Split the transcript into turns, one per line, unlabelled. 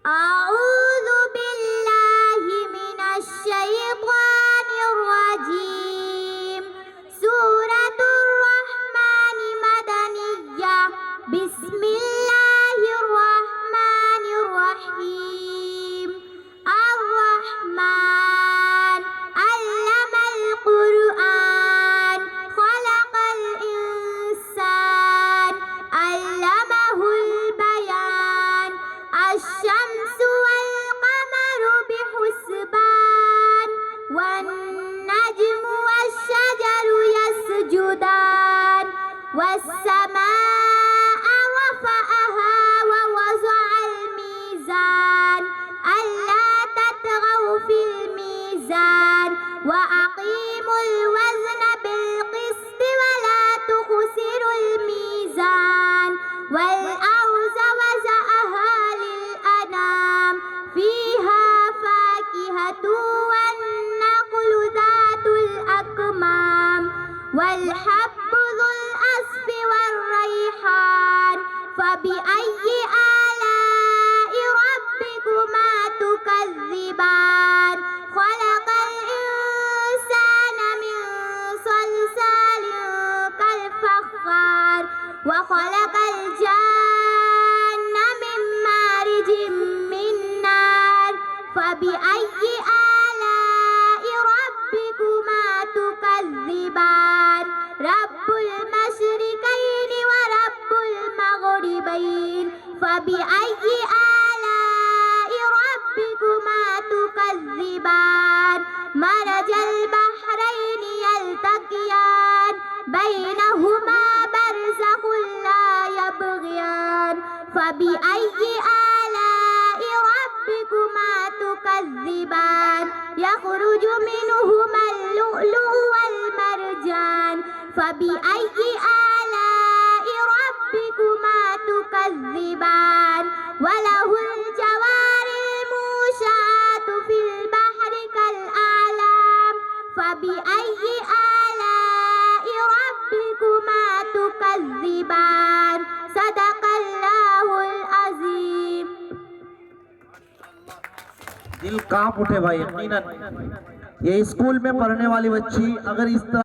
أعوذ بالله من الشيطان الرجيم. سورة الرحمن مدنية. بسم الله الرحمن الرحيم. الرحمن علم القرآن خلق الإنسان علمه البيان. الشمس والقمر بحسبان والنجم والشجر يسجدان والسماء رفعها ووضع الميزان ألا تطغوا في الميزان وأقيموا الوزن بالقسط ولا تخسروا الميزان والأرض وزأها للأنام فيها فاكهة والنخل ذات الأكمام والحب ذو العصف والريحان. فبأي آلاء ربكما تكذبان؟ خلق الإنسان من صلصال كالفخار وخلق الجن من مارج من نار. فبأي آلاء ربكما تكذبان؟ رب المشرقين ورب المغربين. فبأي آلاء ربكما تكذبان؟ مرج البحرين يلتقيان بينهما برزخ لا يبغيان. فبأي آلاء ربكما تكذبان؟ يخرج منهما اللؤلؤ والمرجان. فبأي آلاء ربكما تكذبان؟ وله الجوار المنشآت في البحر كالأعلام. فبأي آلاء ربكما تكذبان؟ صدق الله العظيم.
दिल कांप उठे भाई यकीनन। ये स्कूल में पढ़ने वाली बच्ची अगर इस तरह